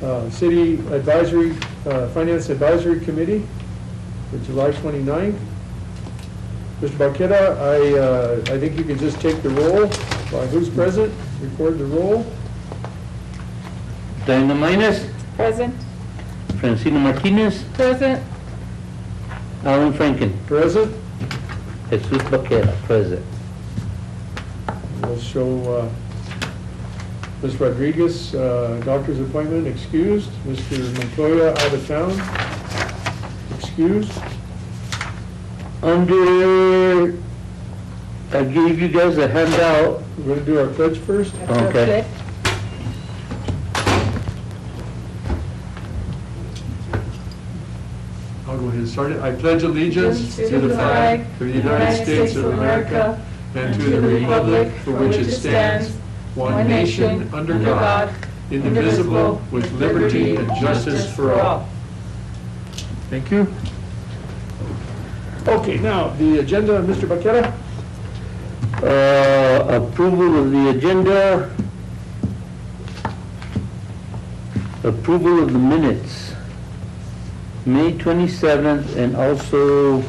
City Advisory, Finance Advisory Committee for July 29th. Mr. Barqueta, I think you can just take the roll by who's present, record the roll. Dinah Minus, Present. Francina Martinez, Present. Alan Franken, Present. Jesus Baquera, present. We'll show Ms. Rodriguez, doctor's appointment, excused. Mr. Montoya, out of town, excused. Under, I gave you guys a handout. We're going to do our pledge first. Okay. I'll go ahead and start it. I pledge allegiance to the flag of the United States of America and to the republic for which it stands, one nation, under God, indivisible, with liberty and justice for all. Thank you. Okay, now, the agenda, Mr. Baqueta? Approval of the agenda. Approval of the minutes. May 27th and also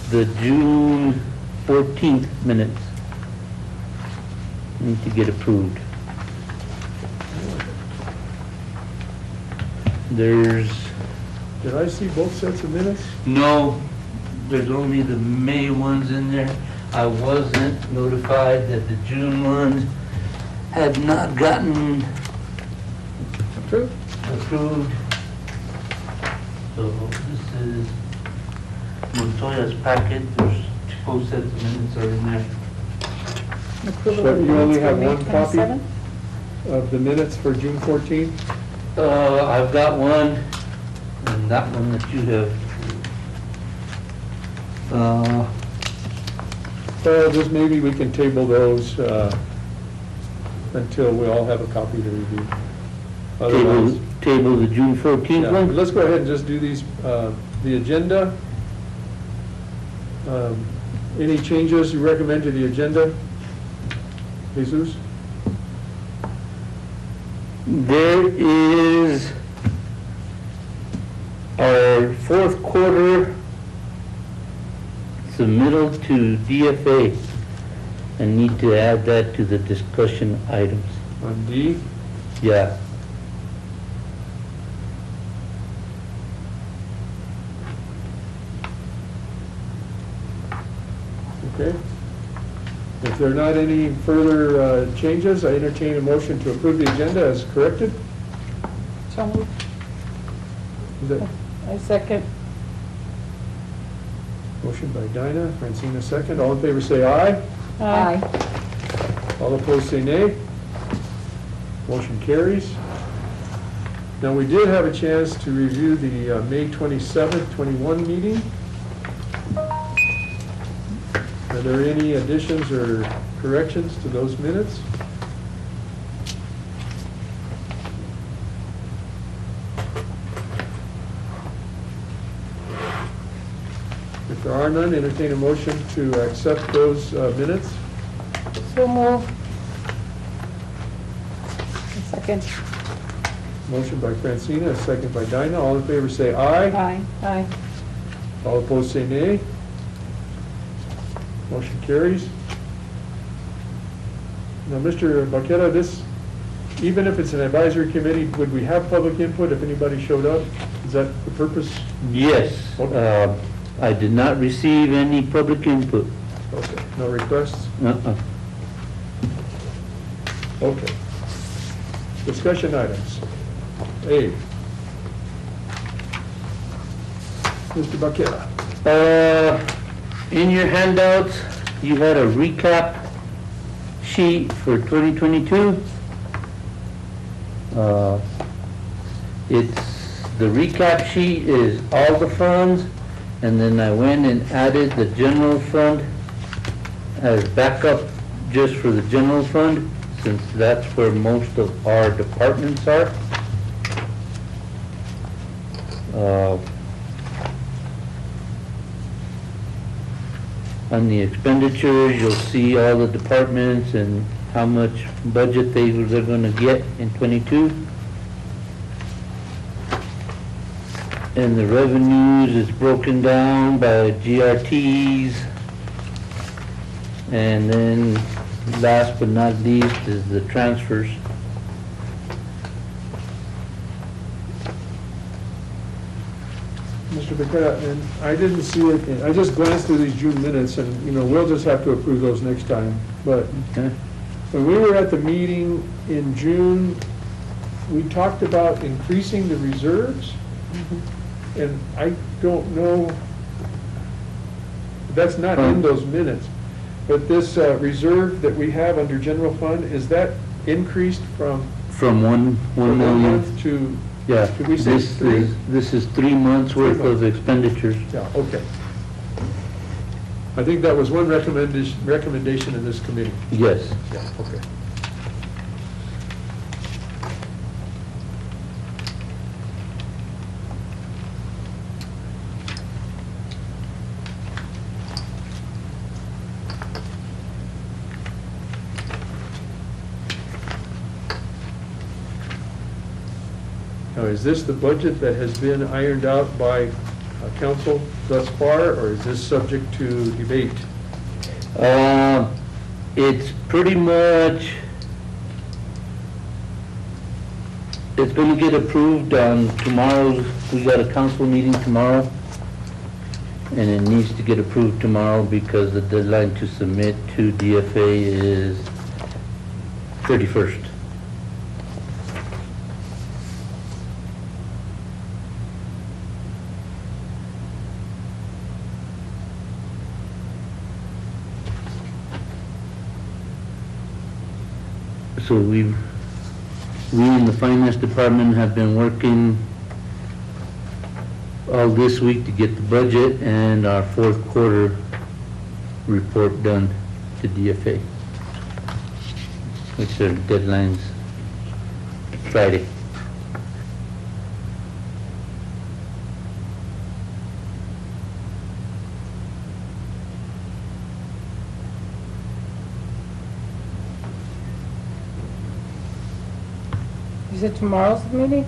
the June 14th minutes need to get approved. There's Did I see both sets of minutes? no, there's only the May ones in there. I wasn't notified that the June ones had not gotten True. approved. So this is Montoya's packet. There's both sets of minutes are in there. Approval So of you only minutes for have May one copy? 27th? Of the minutes for June 14th? I've got one, and that one that you have. Just maybe we can table those until we all have a copy to review. Otherwise, Table the June 14th yeah, one? let's go ahead and just do these, the agenda. Any changes you recommend to the agenda? Jesus? There is our fourth quarter submittal to DFA. I need to add that to the discussion items. On D? Yeah. Okay. If there are not any further changes, I entertain a motion to approve the agenda as corrected. So moved. Is that I second. motion by Dinah, Francina second. All in favor say aye. Aye. All opposed say nay. Motion carries. Now, we did have a chance to review the May 27th, 21 meeting. Are there any additions or corrections to those minutes? If there are none, entertain a motion to accept those minutes. So moved. I second. Motion by Francina, a second by Dinah. All in favor say aye. Aye. Aye. All opposed say nay. Motion carries. Now, Mr. Barqueta, this, even if it's an advisory committee, would we have public input if anybody showed up? Is that the purpose? Yes. I did not receive any public input. Okay, no requests? Uh-uh. Okay. Discussion items. A. Mr. Barqueta. In your handouts, you had a recap sheet for 2022. The recap sheet is all the funds, and then I went and added the general fund as backup just for the general fund, since that's where most of our departments are. On the expenditures, you'll see all the departments and how much budget they're gonna get in '22. And the revenues is broken down by GRTs. And then last but not least is the transfers. Mr. Becerra, and I didn't see it, I just glanced through these June minutes, and, we'll just have to approve those next time. But Okay. when we were at the meeting in June, we talked about increasing the reserves, and I don't know, that's not in those minutes, but this reserve that we have under general fund, is that increased from From one from 1 million, month to, yeah. Did we say three? This is 3 months worth of expenditures. yeah, okay. I think that was one recommendation of this committee. Yes. Yeah, okay. Now, is this the budget that has been ironed out by council thus far, or is this subject to debate? It's pretty much, it's gonna get approved on tomorrow's, we got a council meeting tomorrow, and it needs to get approved tomorrow because the deadline to submit to DFA is 31st. So we in the finance department have been working all this week to get the budget and our fourth quarter report done to DFA, which are deadlines Friday. Is it tomorrow's meeting?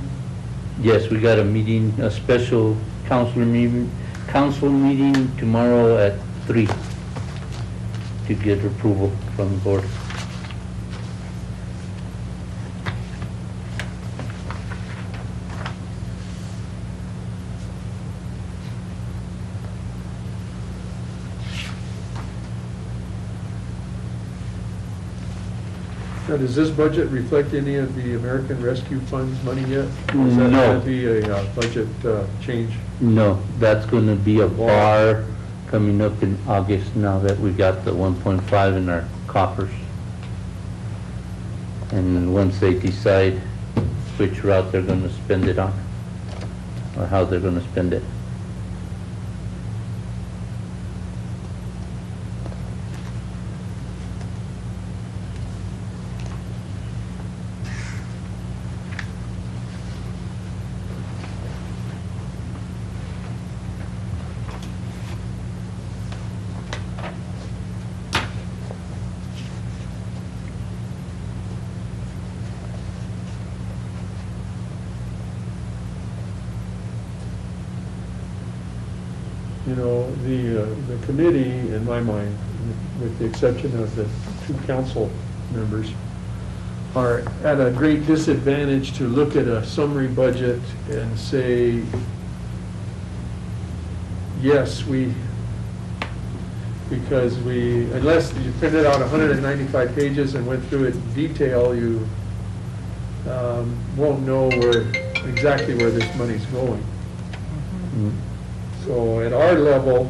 Yes, we got a meeting, a special council meeting tomorrow at 3 to get approval from the board. Now, does this budget reflect any of the American Rescue Fund's money yet? Or is that No. going to be a budget change? No, that's gonna be a bar coming up in August now that we got the 1.5 in our coffers. And once they decide which route they're gonna spend it on, or how they're gonna spend it. The committee, in my mind, with the exception of the 2 council members, are at a great disadvantage to look at a summary budget and say, yes, because unless you printed out 195 pages and went through it in detail, you won't know exactly where this money's going. Mm. So at our level,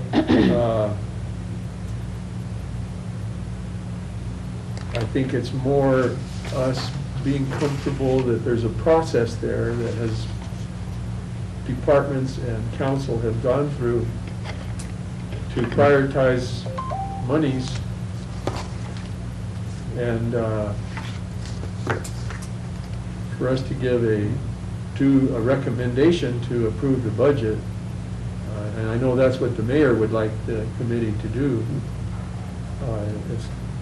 I think it's more us being comfortable that there's a process there that has departments and council have gone through to prioritize monies, and for us to give a recommendation to approve the budget. And I know that's what the mayor would like the committee to do.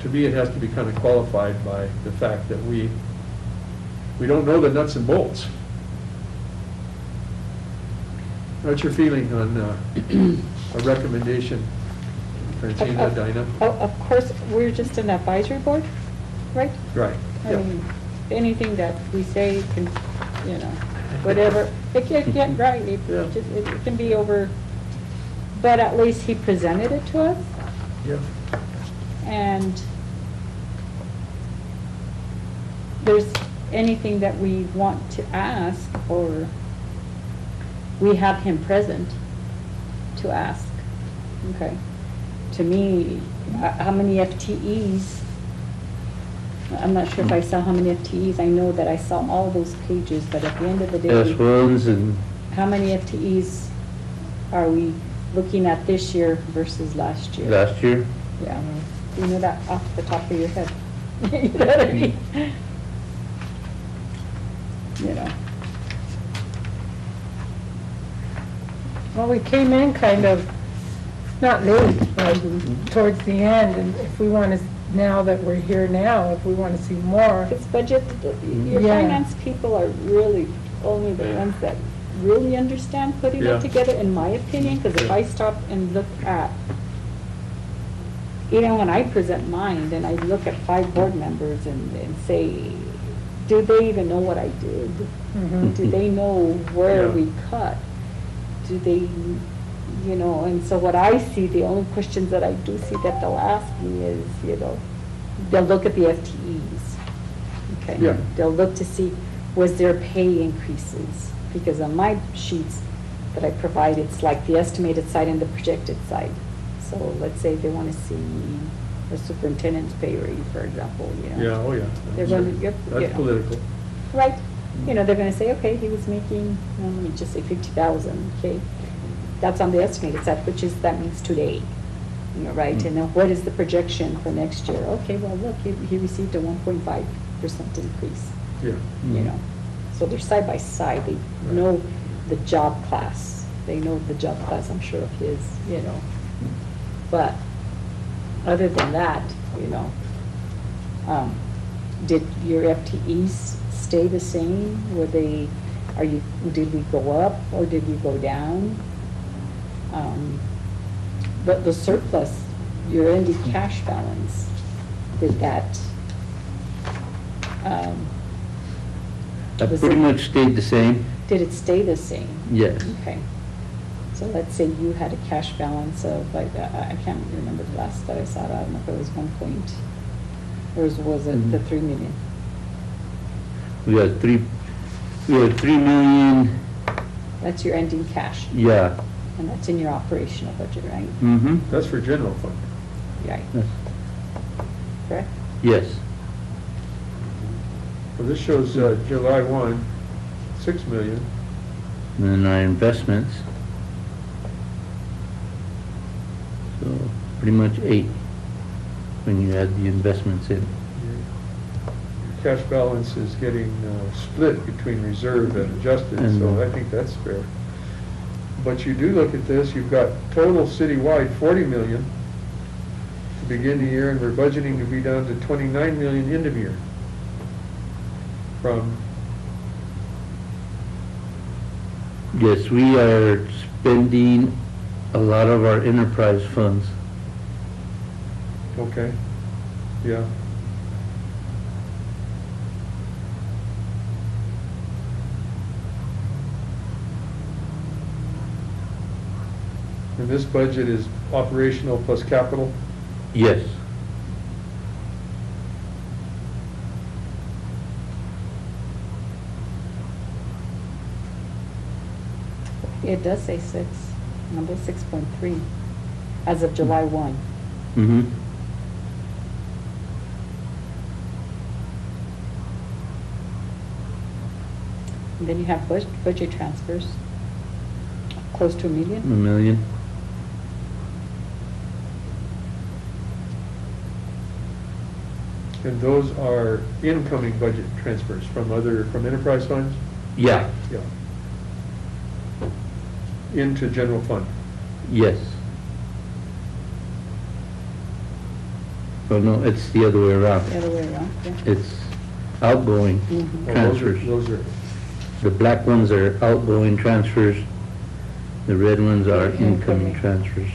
To me, it has to be kind of qualified by the fact that we don't know the nuts and bolts. What's your feeling on a recommendation, Francina, Dinah? Of course, we're just an advisory board, right? Right, I yeah. mean, anything that we say can, you know, whatever, it can get right, it Yeah. just, it can be over, but at least he presented it to us, Yeah. and there's anything that we want to ask, or we have him present to ask, okay? To me, how many FTEs? I'm not sure if I saw how many FTEs, I know that I saw all those pages, but at the end of the day, S1s and, how many FTEs are we looking at this year versus last year? last year, Yeah, do you know that off the top of your head? You know what I mean? You know, Well, we came in kind of, not late, but towards the end, and if we want to, now that we're here now, if we want to see more, this budget, your Yeah. finance people are really only the ones that really understand putting Yeah. it together, in my opinion, because if I stop and look at, you know, when I present mine, and I look at 5 board members and say, do they even know what I did? Mhm. Do they know where Yeah. we cut? Do they, you know, and so what I see, the only questions that I do see that they'll ask me is, you know, they'll look at the FTEs. Okay? Yeah. They'll look to see, was there pay increases? Because on my sheets that I provide, it's like the estimated side and the projected side. So let's say they want to see a superintendent's pay rate, for example, you know. Yeah, oh, yeah. They're going to, you That's know. political. Right, you know, they're gonna say, okay, he was making, well, let me just say 50,000, okay? That's on the estimated side, which is, that means today, you know, right? And then what is the projection for next year? Okay, well, look, he received a 1.5% increase, Yeah. you know? So they're side by side, they Right. know the job class, they know the job class, I'm sure, of his, you know? But other than that, you know, did your FTEs stay the same? Were they, did we go up or did we go down? But the surplus, your ending cash balance, did that, that Was pretty it- much stayed the same, did it stay the same? yes. Okay. So let's say you had a cash balance of, like, I can't remember the last that I saw it, I don't know if it was 1 point, or was it the 3 million? We had 3 million, That's your ending cash, yeah. and that's in your operational budget, right? Mm-hmm, That's for general fund. Right, correct? yes. Well, this shows July 1, 6 million. And then our investments. So pretty much 8 when you add the investments in. Your cash balance is getting split between reserve and adjusted, so And- I think that's fair. But you do look at this, you've got total citywide 40 million to begin the year, and we're budgeting to be down to 29 million end of year. From, Yes, we are spending a lot of our enterprise funds. okay, yeah. And this budget is operational plus capital? Yes. It does say 6, number 6.3, as of July 1. Mm-hmm. And then you have budget transfers, close to $1 $1 million. million. And those are incoming budget transfers from enterprise funds? Yeah, Yeah. Into general fund? yes. Well, no, it's the other way around. The other way around, yeah. It's outgoing Mhm. Oh, transfers. Those are, The black ones are outgoing transfers, The red ones are Incoming. incoming transfers.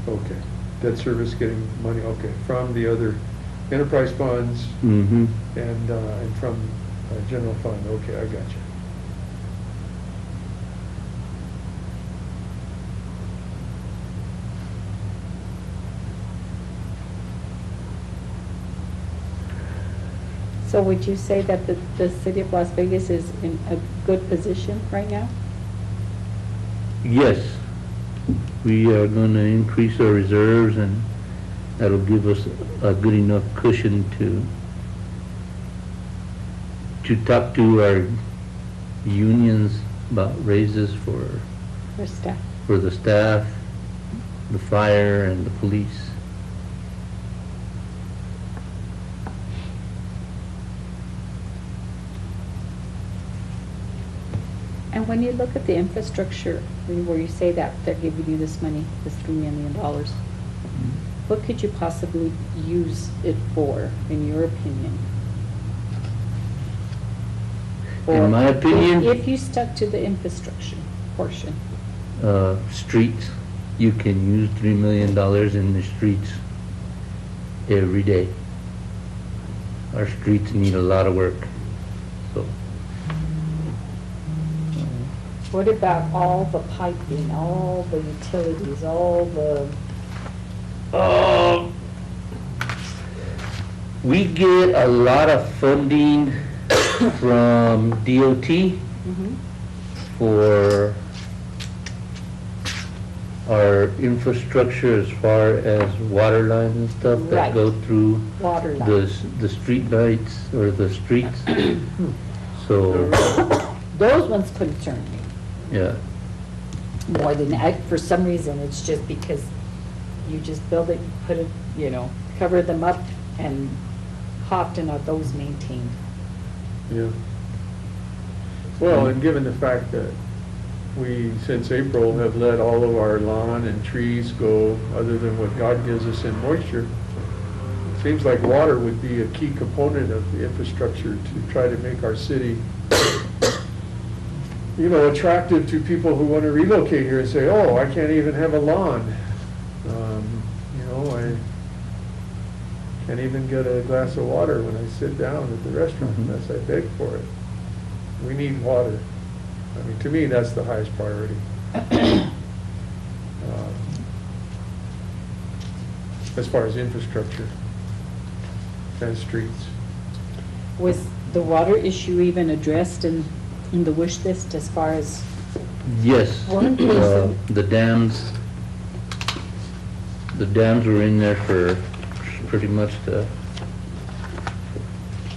Okay, debt service getting money, okay, from the other enterprise funds Mm-hmm. and from general fund, okay, I got you. So would you say that the city of Las Vegas is in a good position right now? Yes, we are gonna increase our reserves, and that'll give us a good enough cushion to talk to our unions about raises for For staff? the staff, the fire, and the police. And when you look at the infrastructure, where you say that they're giving you this money, this $3 million, what could you possibly use it for, in your opinion? In my Or opinion- If you stuck to the infrastructure portion. Streets, you can use $3 million in the streets every day. Our streets need a lot of work, so. What about all the piping, all the utilities, all the, We get a lot of funding from DOT for our infrastructure as far as water lines and stuff that Right. go through water the, lines? the street lights or the streets. So, Those ones concern me yeah, more than, for some reason, it's just because you just build it, put it, cover them up, and how often are those maintained? Yeah. Well, and given the fact that we, since April, have let all of our lawn and trees go, other than what God gives us in moisture, it seems like water would be a key component of the infrastructure to try to make our city, attractive to people who want to relocate here and say, oh, I can't even have a lawn. I can't even get a glass of water when I sit down at the restaurant unless I beg for it. We need water. I mean, to me, that's the highest priority. As far as infrastructure and streets. Was the water issue even addressed in the wish list as far as, yes, One person. the dams were in there for pretty much the,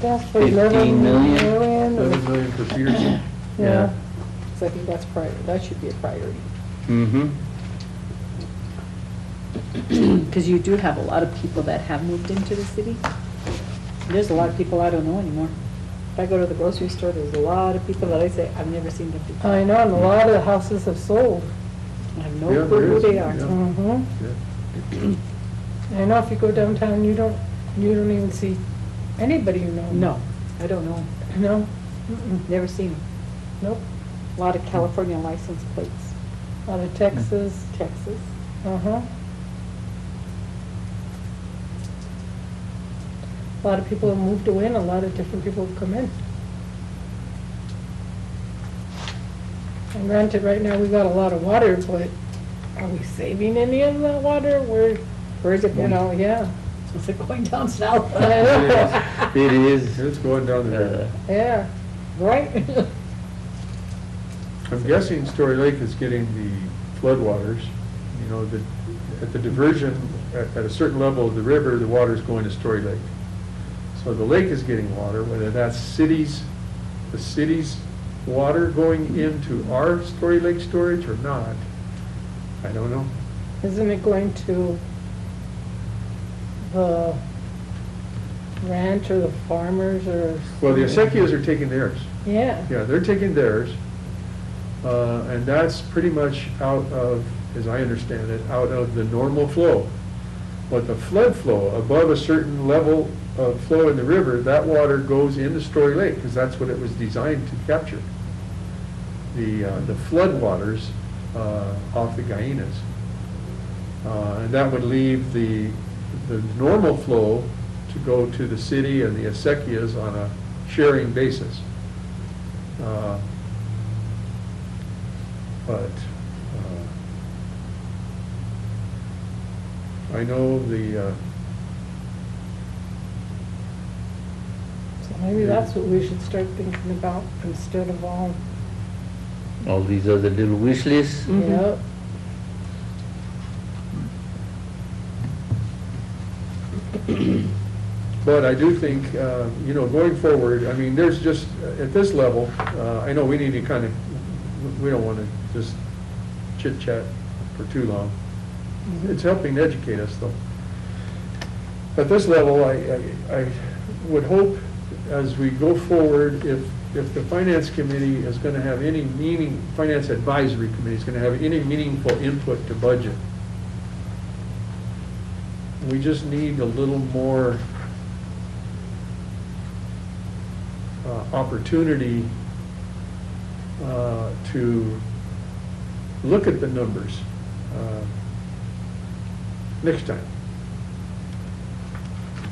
That's for 15 11 million? million, or- 11 million for Peterson. yeah. so I think that should be a priority. mm-hmm, Because you do have a lot of people that have moved into the city. There's a lot of people I don't know anymore. If I go to the grocery store, there's a lot of people that I say, I've never seen them before. I know, and a lot of the houses have sold. I have no Yeah, clue there who is, they are. yeah. Mhm. Yeah. I know if you go downtown, you don't even see anybody you know. No, I don't know. No? Mm-mm. Never seen them. Nope. A lot of California license plates. A lot of Texas, Texas. uh-huh. A lot of people have moved away and a lot of different people have come in. And granted, right now we got a lot of water, but are we saving any of that water? Where is it going? Yeah. Is it going down south? I know. it is, It's going down the river. Yeah, right? I'm guessing Story Lake is getting the floodwaters, at the diversion, at a certain level of the river, the water's going to Story Lake. So the lake is getting water, whether that's the city's water going into our Story Lake storage or not, I don't know. Isn't it going to the ranch or the farmers or? Well, the Acequias are taking theirs. Yeah. Yeah, they're taking theirs. And that's pretty much out of, as I understand it, out of the normal flow. But the flood flow, above a certain level of flow in the river, that water goes into Story Lake, because that's what it was designed to capture. the floodwaters off the Gainas. And that would leave the normal flow to go to the city and the acequias on a sharing basis. But I know So maybe that's what we should start thinking about instead of all, All these other little wish lists. yep. But I do think, you know, going forward, I mean, there's just, at this level, I know we need to kind of, we don't want to just chit-chat for too long. It's helping to educate us, though. At this level, I would hope, as we go forward, if the Finance Committee is going to have any Finance Advisory Committee is going to have any meaningful input to budget, we just need a little more opportunity to look at the numbers next time.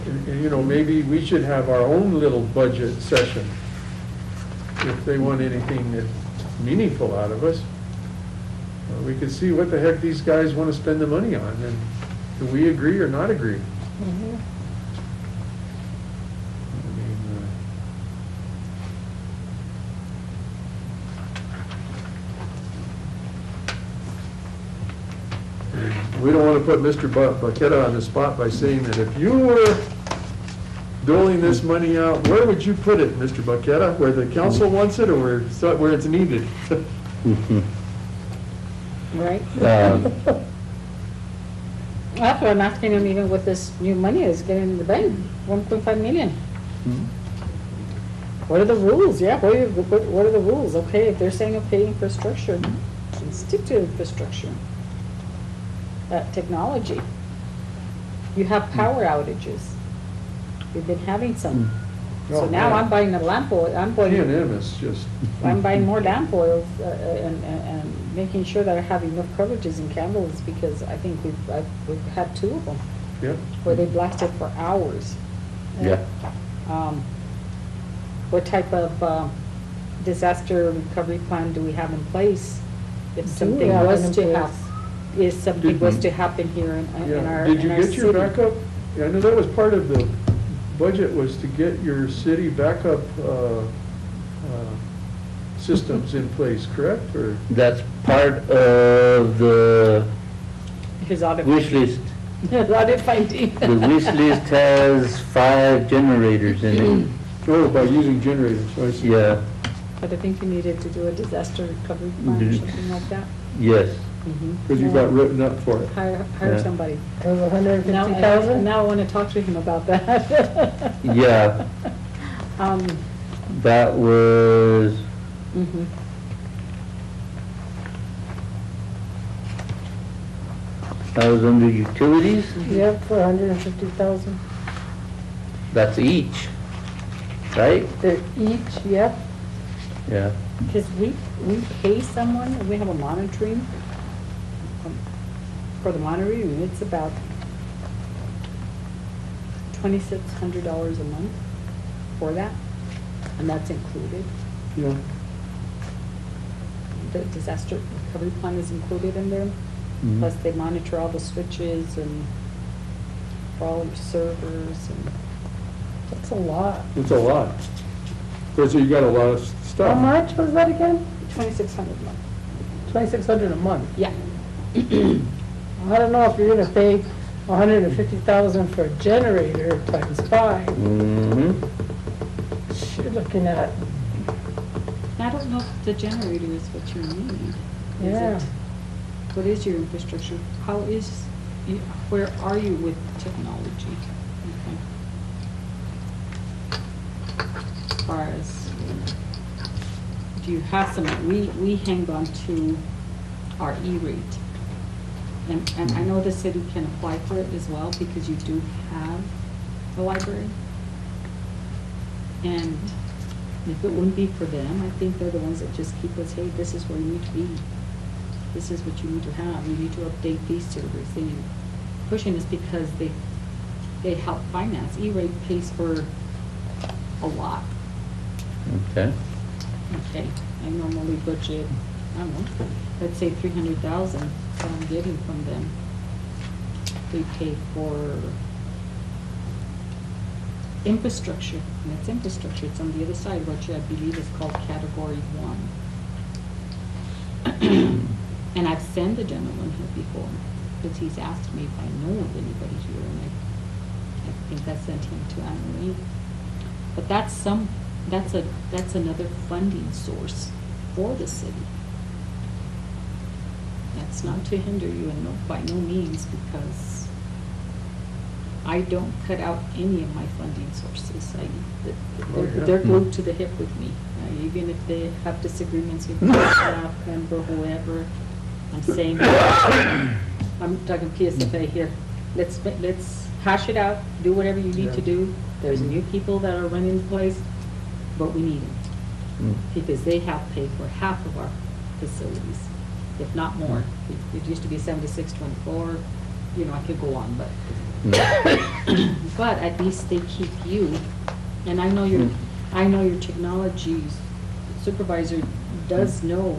And, you know, maybe we should have our own little budget session if they want anything that's meaningful out of us. We could see what the heck these guys want to spend the money on, and do we agree or not agree? Mhm. I mean, we don't want to put Mr. Baqueta on the spot by saying that if you were doling this money out, where would you put it, Mr. Baqueta? Where the council wants it, or where it's needed? Right? Um, That's what I'm asking him, even with this new money is getting in the bank, 1.5 million. What are the rules? Yeah, what are the rules? Okay, if they're saying okay, infrastructure, then stick to infrastructure. Technology. You have power outages. We've been having some. So Oh, now man. I'm buying a lamp oil, I'm P&M is just, I'm buying more lamp oils and making sure that I have enough coverages in candles, because I think we've had 2 of them yeah. where they blasted for hours. Yeah. What type of disaster recovery plan do we have in place if Do we something have was it in to place? happen? If something was to happen here in Yeah. our Did you in our get your city? backup? Yeah, I know that was part of the budget, was to get your city backup systems in place, correct? Or, That's part of the His audit. wish list. Audit finding. The wish list has 5 generators in it. oh, by using generators, I see. Yeah, But I think you needed to do a disaster recovery plan or something like that. yes. Because you got written up for it. Hire Yeah. somebody. It was Now, 150,000? now I want to talk to him about that. Yeah, that was, Mhm. that was under utilities. Yep, for 150,000. That's each, right? They're each, yep. Yeah. Because we pay someone, and we have a monitoring, for the monitoring, it's about $2,600 a month for that, and that's included. Yeah. The disaster recovery plan is included in there, Mhm. plus they monitor all the switches and for all your servers and. That's a lot. It's a lot. Because you got a lot of How stuff. much was that again? 2,600 a month. 2,600 a month. Yeah. I don't know if you're gonna pay 150,000 for a generator times 5. Mm-hmm. You're looking at, I don't know if the generator is what you need. Is Yeah. it? What is your infrastructure? How is, where are you with technology? Okay. As far as, do you have some, we hang on to our E-rate. And I know the city can apply for it as well, because you do have a library. And If it wouldn't be for them, I think they're the ones that just keep us, hey, this is where you need to be. This is what you need to have. You need to update these servers. They pushing us because they help finance. E-rate pays for a lot. Okay. Okay, I normally budget, I don't know, let's say 300,000 that I'm getting from them. They pay for infrastructure, and that's infrastructure, it's on the other side, which I believe is called Category 1. And I've sent the gentleman here before, because he's asked me if I know of anybody here, and I think I sent him to Anne Marie. But that's another funding source for the city. That's not to hinder you, and by no means, because I don't cut out any of my funding sources. They're glued to the hip with me. Even if they have disagreements with the staff member, whoever, I'm saying, I'm talking PSFA here. Let's hash it out, do whatever you need to do. There's new people that are running the place, but we need them. Because they have paid for half of our facilities, if not more. It used to be 7624, you know, I could go on, but but at least they keep you. And I know your technology supervisor does know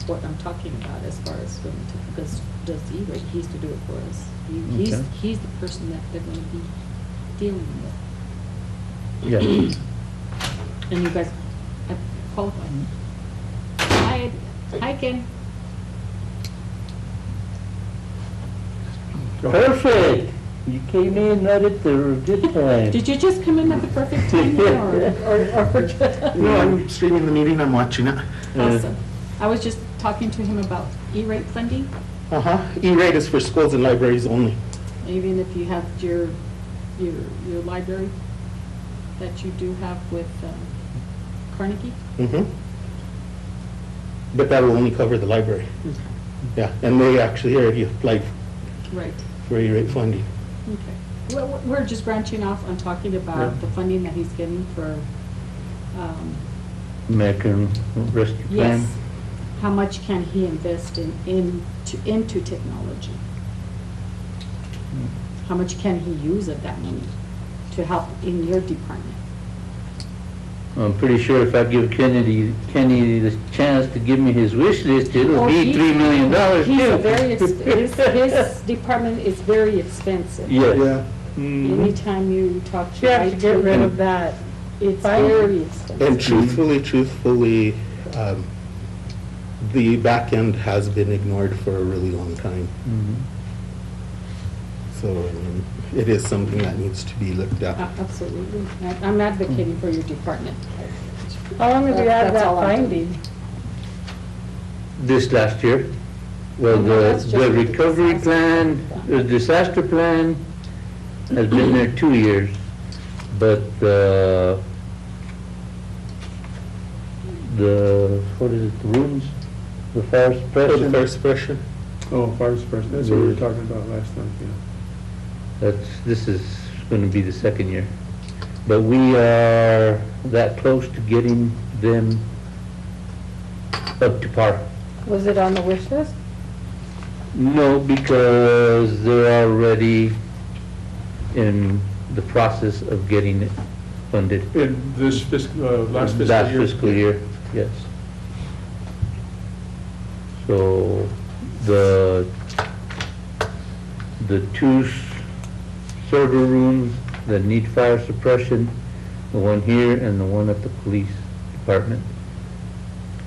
what I'm talking about as far as because does E-rate, he used to do it for us. He's the person that they're going to be dealing with. Yeah. And you guys have qualified. Hi Ken. Perfect. You came in right at the good time. Did you just come in at the perfect time or No, I'm streaming the meeting, I'm watching it. Awesome. I was just talking to him about E-rate funding, E-rate is for schools and libraries only. even if you have your library that you do have with Carnegie. But that will only cover the library. Yeah, and they actually already applied Right. for E-rate funding. Okay. Well, we're just branching off on talking about the funding that he's getting for, American Rescue Plan. yes, how much can he invest into technology? How much can he use of that money to help in your department? I'm pretty sure if I give Kenny the chance to give me his wish list, it'll Oh, be $3 million He's too. his department is very expensive. Yes. Anytime you talk to You have to get IT, rid of that. it's Fine. very expensive. And truthfully, the back end has been ignored for a really long time. Mhm. So, I mean, it is something that needs to be looked at. Absolutely. I'm advocating for your department. How long have you had That's that all I'm finding? This last year, well, No, that's the just with the recovery disaster plan, plan. the disaster plan has been there 2 years, but what is it, the rooms, the fire For suppression? the fire suppression, Oh, fire suppression, that's what we were talking about last time, yeah. This is gonna be the second year. But we are that close to getting them up to par. Was it on the wish list? No, because they're already in the process of getting it funded. In this last fiscal year? Last fiscal year, yes. So the 2 server rooms that need fire suppression, the one here and the one at the police department.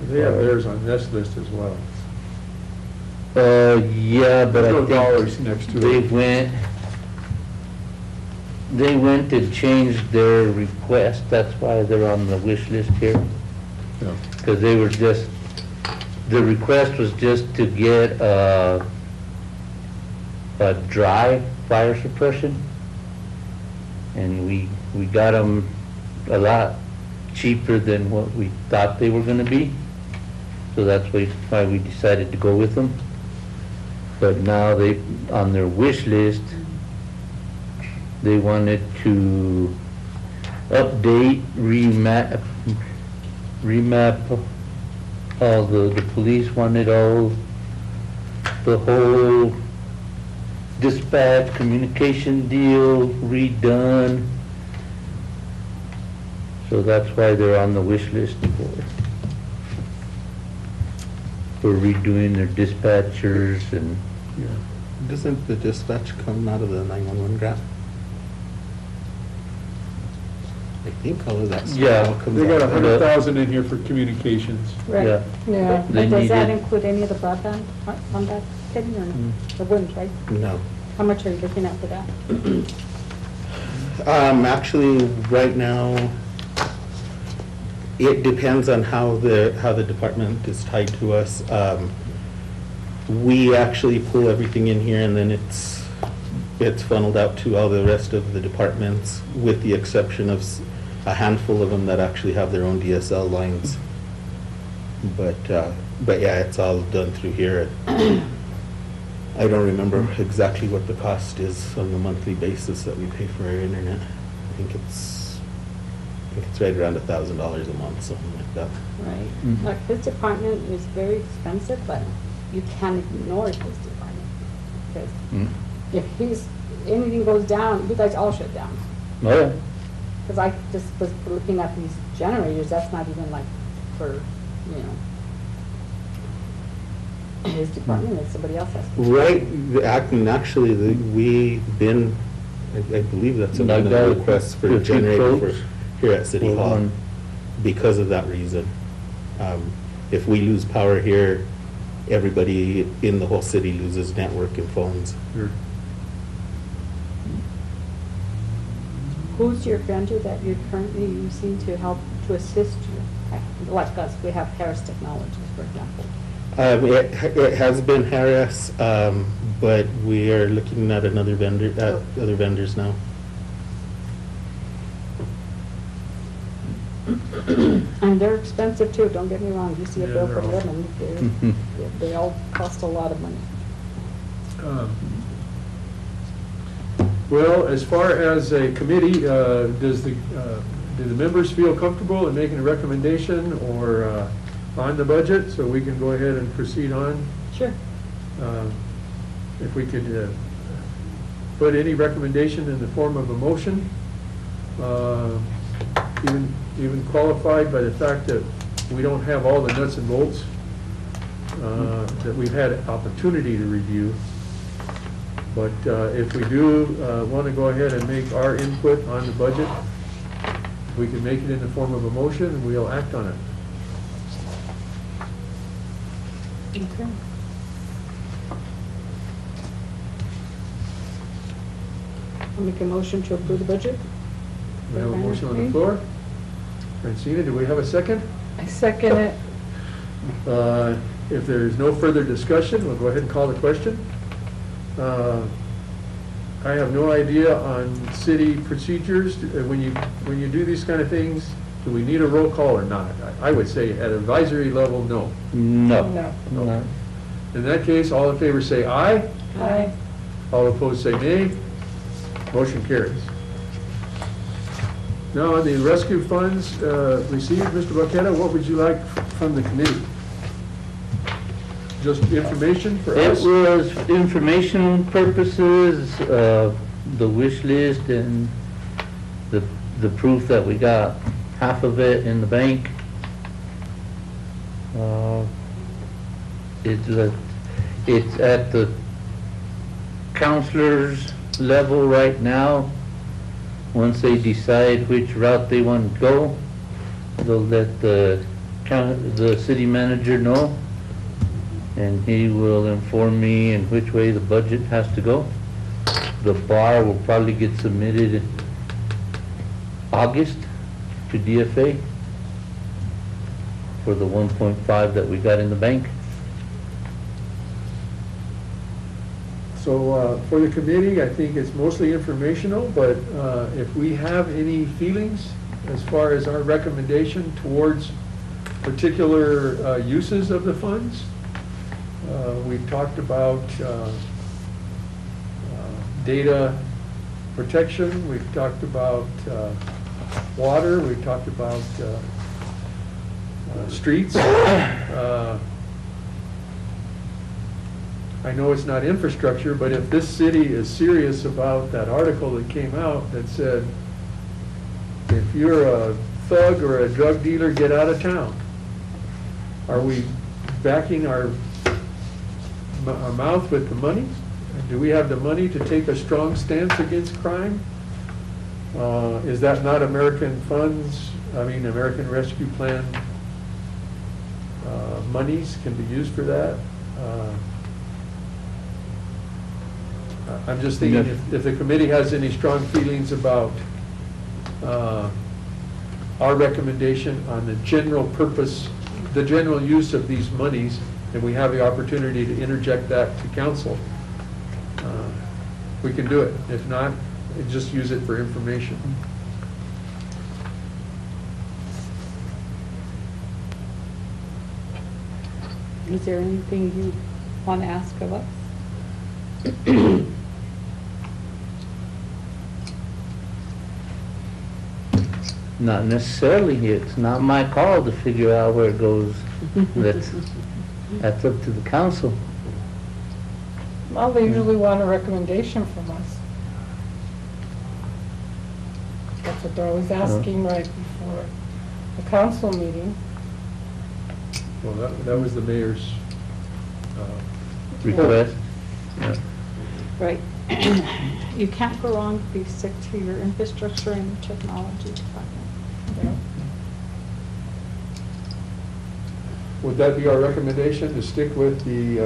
They have theirs on this list as well. Yeah, but There's no I dollars think next to they it. went and changed their request, that's why they're on the wish list here. Yeah. Because they were just, the request was just to get a dry fire suppression. And we got them a lot cheaper than what we thought they were gonna be. So that's why we decided to go with them. But now they, on their wish list, they wanted to update, remap all the police wanted all, the whole dispatch communication deal redone. So that's why they're on the wish list for redoing their dispatchers and, Doesn't the dispatch come out of the 911 grant? I think all of that stuff Yeah, all comes They got out of 100,000 in here for communications. Right. yeah. Yeah. They But does that needed- include any of the broadband on that, Kenny, or no? It wouldn't, right? No. How much are you looking at for that? Actually, right now, it depends on how the department is tied to us. We actually pull everything in here and then it's funneled out to all the rest of the departments, with the exception of a handful of them that actually have their own DSL lines. But yeah, it's all done through here. I don't remember exactly what the cost is on the monthly basis that we pay for our internet. I think it's right around $1,000 a month, something like that. Right. Mhm. Like, his department is very expensive, but you can't ignore his department. Because Mm. if anything goes down, you guys all shut down. Oh, yeah. Because I just was looking at these generators, that's not even like for, his department, it's somebody else has. to- Right, actually, we've been, I believe that's Like another that, request for a 50 generator quotes here at City for Hall, one. because of that reason. If we lose power here, everybody in the whole city loses network and phones. Who's your vendor that you're currently using to help, to assist you? Like us, we have Harris Technologies, for example. It has been Harris, but we are looking at other vendors now. And they're expensive too, don't get me wrong, you see a Yeah, bill they're from all- them, and Mhm. they all cost a lot of money. Well, as far as a committee, do the members feel comfortable in making a recommendation or on the budget, so we can go ahead and proceed on? Sure. If we could put any recommendation in the form of a motion, even qualified by the fact that we don't have all the nuts and bolts that we've had opportunity to review. But if we do want to go ahead and make our input on the budget, we can make it in the form of a motion and we'll act on it. Okay. I'll make a motion to approve the budget. We have a motion on the floor. Francina, do we have a second? I second it. If there is no further discussion, we'll go ahead and call the question. I have no idea on city procedures. When you do these kind of things, do we need a roll call or not? I would say at advisory level, no. No. No. No. In that case, all in favor say aye. Aye. All opposed say nay. Motion carries. Now, on the rescue funds received, Mr. Bucketta, what would you like from the committee? Just information for It us? was information purposes, the wish list and the proof that we got half of it in the bank. It's at the counselor's level right now. Once they decide which route they want to go, they'll let the city manager know, and he will inform me in which way the budget has to go. The bar will probably get submitted in August to DFA for the 1.5 that we got in the bank. So for the committee, I think it's mostly informational, but if we have any feelings as far as our recommendation towards particular uses of the funds, we've talked about data protection, we've talked about water, we've talked about streets. I know it's not infrastructure, but if this city is serious about that article that came out that said, if you're a thug or a drug dealer, get out of town, are we backing our mouth with the money? Do we have the money to take a strong stance against crime? Is that not American funds, American Rescue Plan monies can be used for that? I'm just thinking if the committee has any strong feelings about our recommendation on the general purpose, the general use of these monies, and we have the opportunity to interject that to council, we can do it. If not, just use it for information. Is there anything you want to ask of us? Not necessarily, it's not my call to figure out where it goes. That's up to the council. Well, they usually want a recommendation from us. That's what they're always asking right before the council meeting. Well, that was the mayor's Request? Yeah. Right. You can't go wrong if you stick to your infrastructure and technology department. Yeah. Would that be our recommendation, to stick with the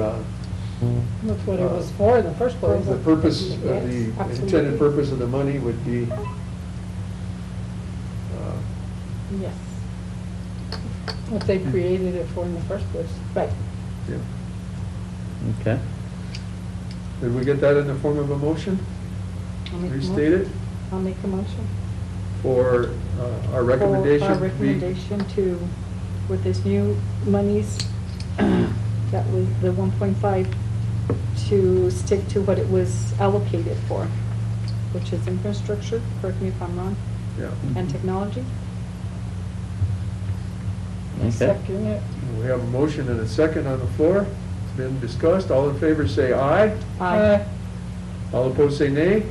That's what it was for in the first place. the purpose, of the Yes, intended absolutely. purpose of the money would be, Yes. What they created it for in the first place. Right. yeah. Okay. Did we get that in the form of a motion? I'll make a Restate mo- it I'll make a motion. for our recommendation? For our to be- recommendation to, with this new monies, that was the 1.5, to stick to what it was allocated for, which is infrastructure, correct me if I'm wrong, Yeah. and technology. Okay. Second it. We have a motion and a second on the floor. It's been discussed. All in favor say aye. All opposed say nay.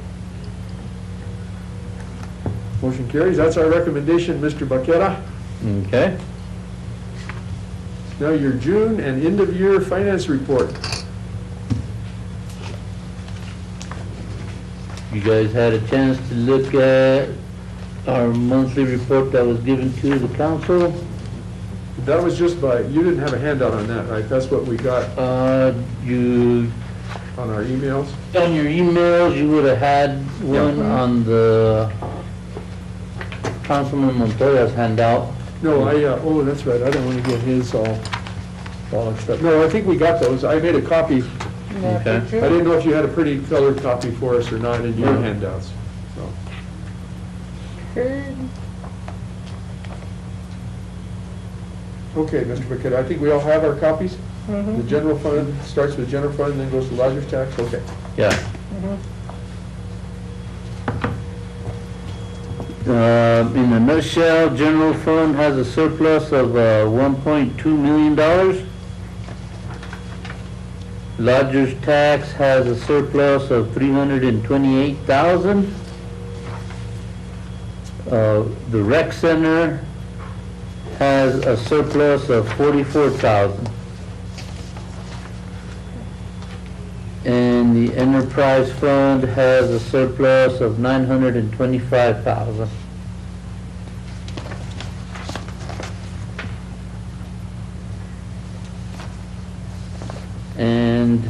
Motion carries. That's our recommendation, Mr. Baquera. Okay. Now your June and end of year finance report. You guys had a chance to look at our monthly report that was given to the council. That was just by, you didn't have a handout on that, right? That's what we got You, on our emails? on your emails, you would have had one on the Councilman Montoya's handout. No, oh, that's right. I don't want to get his all mixed up. No, I think we got those. I made a copy. Yeah, Okay. picture. I didn't know if you had a pretty colored copy for us or not in your No. handouts. So, Good. okay, Mr. Baqueta, I think we all have our copies. Mhm. The general fund starts with general fund, then goes to lodger's tax. Okay. Yeah. Mhm. In a nutshell, general fund has a surplus of $1.2 million. Lodger's tax has a surplus of $328,000. The rec center has a surplus of $44,000. And the enterprise fund has a surplus of $925,000. And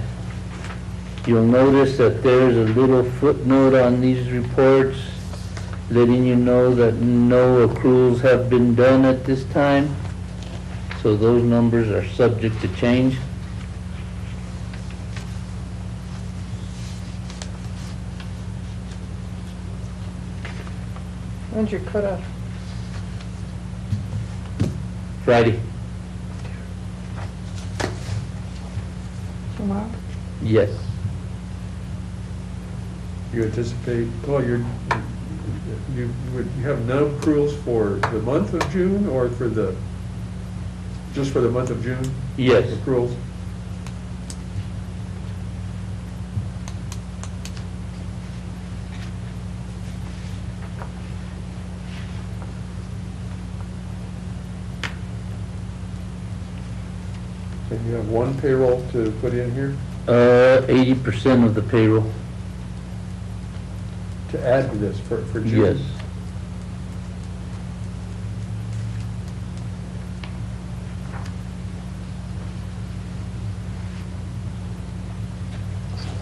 you'll notice that there's a little footnote on these reports letting you know that no accruals have been done at this time. So those numbers are subject to change. When's your cutoff? Friday? Tomorrow? Yes. You anticipate, well, you have no accruals for the month of June or for the just for the month of June? Yes. Accruals? And you have one payroll to put in here 80% of the payroll, to add to this for June? yes.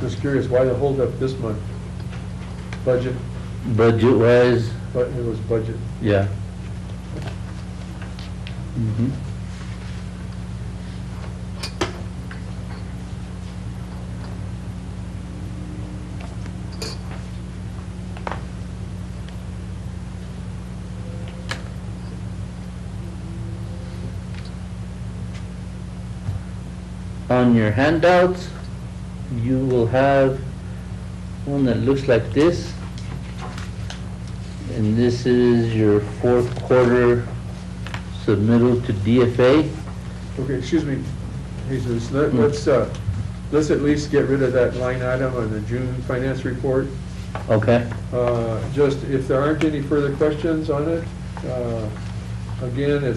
Just curious, why the holdup this month? Budget, Budget-wise, but it was budget. yeah. Mhm. On your handouts, you will have one that looks like this. And this is your fourth quarter submittal to DFA. Okay, excuse me, Jesus, let's at least get rid of that line item on the June finance report. Okay, Just, if there aren't any further questions on it, again,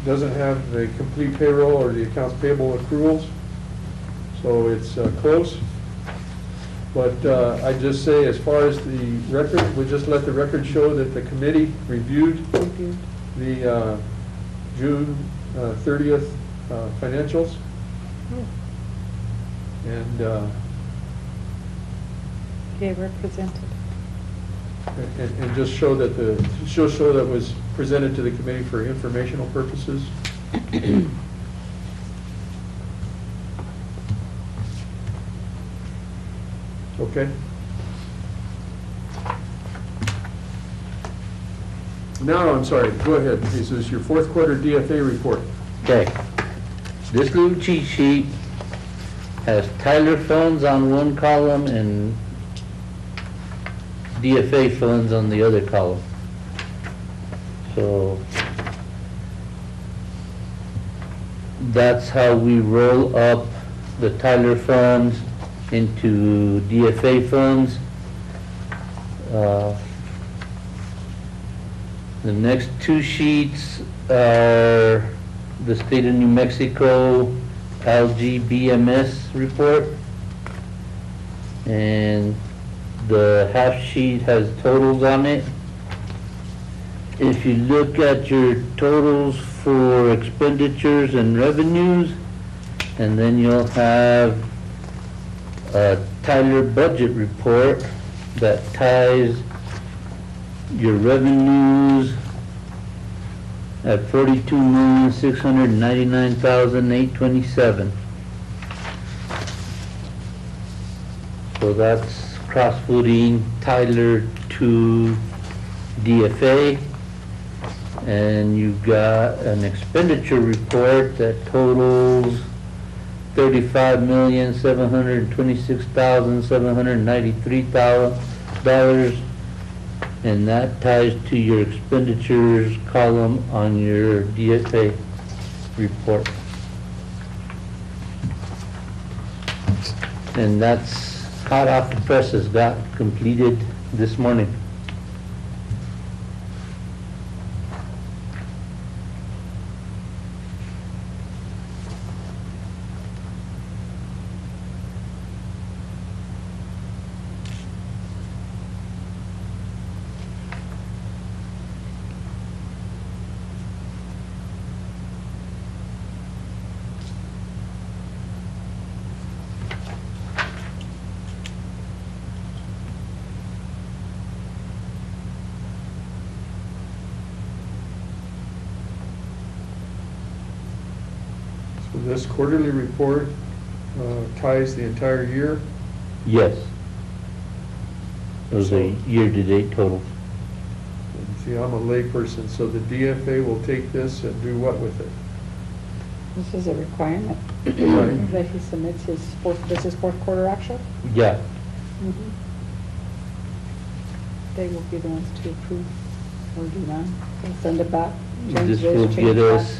doesn't have the complete payroll or the accounts payable accruals, so it's close. But I just say, as far as the record, we just let the record show that the committee reviewed the June 30th financials. And They were presented. and just show that show that was presented to the committee for informational purposes. Okay. Now, I'm sorry, go ahead. This is your fourth quarter DFA report. okay. This little cheat sheet has Tyler funds on one column and DFA funds on the other column. So that's how we roll up the Tyler funds into DFA funds. The next two sheets are the State of New Mexico LGBMS report. And the half sheet has totals on it. If you look at your totals for expenditures and revenues, and then you'll have a Tyler budget report that ties your revenues at 42,699,827. So that's cross-footing Tyler to DFA. And you've got an expenditure report that totals $35,726,793, and that ties to your expenditures column on your DFA report. And that's hot off the presses, got completed this morning. So this quarterly report ties the entire year. Yes. Those are year-to-date totals. And see, I'm a layperson, so the DFA will take this and do what with it? This is a requirement Right. that he submits this is fourth quarter actual. Yeah, They will be the ones to approve or deny. They'll send it back. change this this, will change get that. us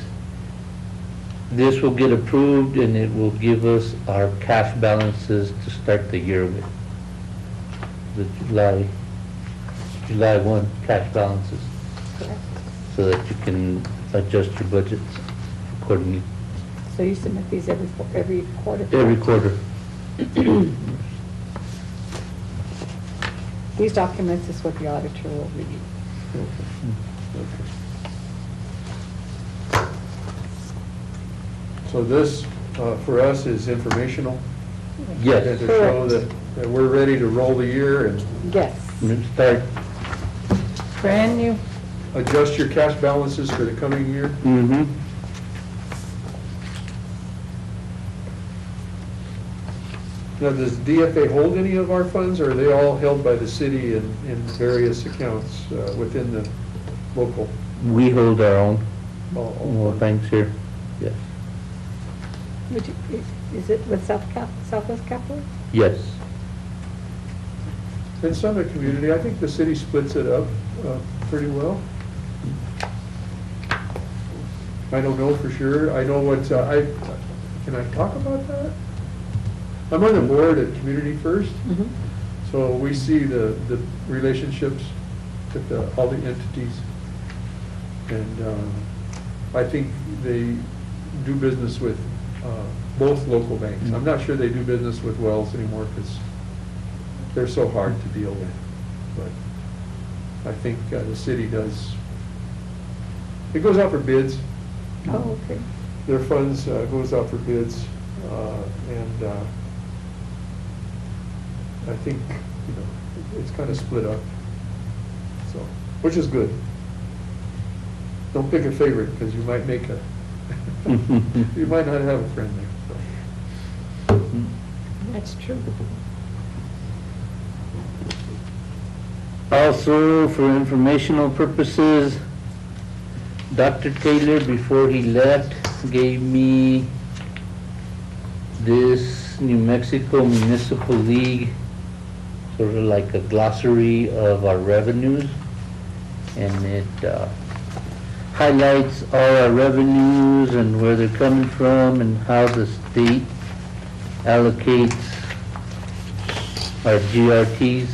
this will get approved and it will give us our cash balances to start the year with. The July 1 cash balances, Correct. so that you can adjust your budgets accordingly So you submit these every quarter? every quarter. These documents is what the auditor will review. So this, for us, is informational? Yes. And to show that we're ready to roll the year and Yes. Start, Brand new. adjust your cash balances for the coming year? mm-hmm. Now, does DFA hold any of our funds, or are they all held by the city in various accounts within the local? We hold our own, all all funds? banks here, yes. Is it with Southwest Capital? Yes. In Summit Community, I think the city splits it up pretty well. I don't know for sure. I know what, can I talk about that? I'm on the board at Community First, so we see the relationships with all the entities. And I think they do business with both local banks. I'm not sure they do business with Wells anymore because they're so hard to deal with. But I think the city does, it goes out for bids. Oh, okay. Their funds goes out for bids, and I think, it's kind of split up, so, which is good. Don't pick a favorite, because you might make a, you might not have a friend there, so. That's true. Also, for informational purposes, Dr. Taylor, before he left, gave me this New Mexico Municipal League, sort of like a glossary of our revenues, and it highlights all our revenues and where they're coming from and how the state allocates our GRTs.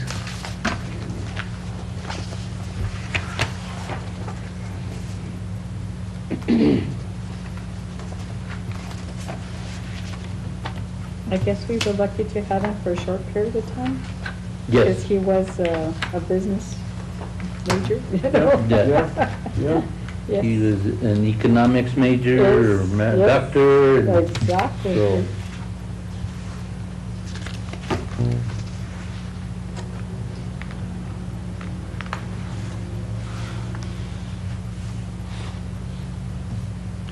I guess we were lucky to have him for a short period of time. Yes. Because he was a business major, you know? Yeah. He Yes, was an economics major or Yes, yes. doctor. and exactly. so-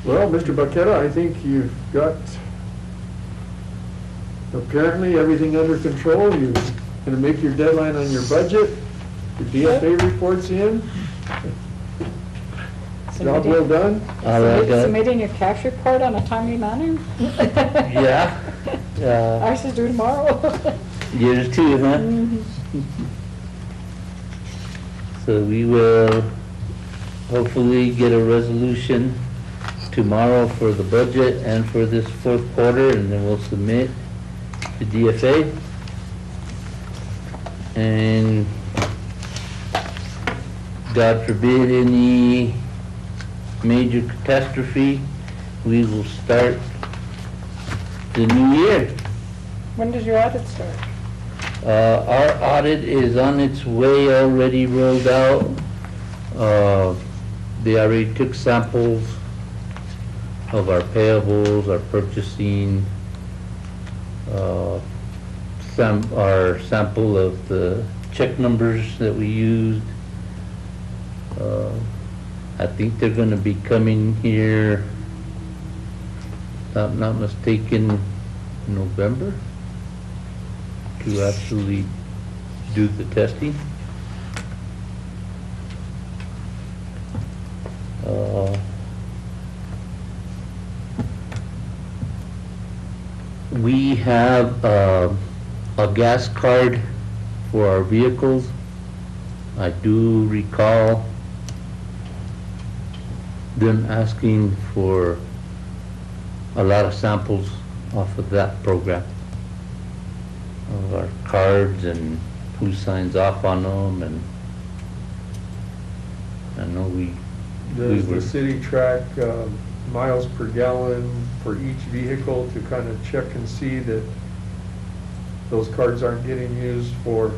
Well, Mr. Baqueta, I think you've got apparently everything under control. You're gonna make your deadline on your budget. Your DFA report's in. Job well done. All I got- Submitting your cash report on a timely manner? Yeah. I should do tomorrow. Yours too, huh? Mhm. So we will hopefully get a resolution tomorrow for the budget and for this fourth quarter, and then we'll submit to DFA. And God forbid any major catastrophe, we will start the new year. When does your audit start? Our audit is on its way, already rolled out. They already took samples of our payables, our purchasing, our sample of the check numbers that we used. I think they're gonna be coming here, if I'm not mistaken, November, to actually do the testing. We have a gas card for our vehicles. I do recall them asking for a lot of samples off of that program. Of our cards and who signs off on them, and I know we Does were- the city track miles per gallon for each vehicle to kind of check and see that those cards aren't getting used for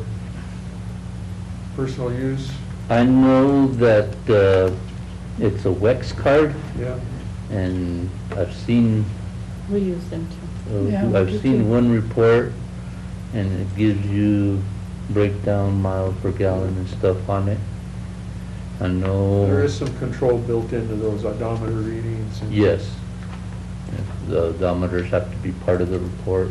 personal use? I know that it's a WEX card, Yeah. and I've seen, We use them too. Yeah, we I've do seen too. one report, and it gives you breakdown miles per gallon and stuff on it. I know. There is some control built into those odometer readings. and- Yes. The odometers have to be part of the report.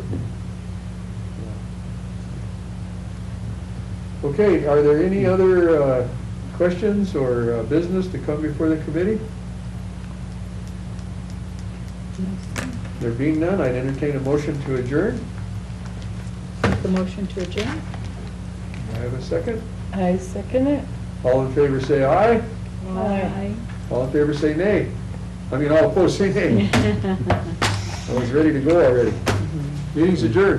Okay, are there any other questions or business to come before the committee? There being none, I'd entertain a motion to adjourn. The motion to adjourn? I have a second. I second it. All in favor say aye. Aye. All in favor say nay. I mean, all opposed say nay. I was ready to go already. Meeting's adjourned.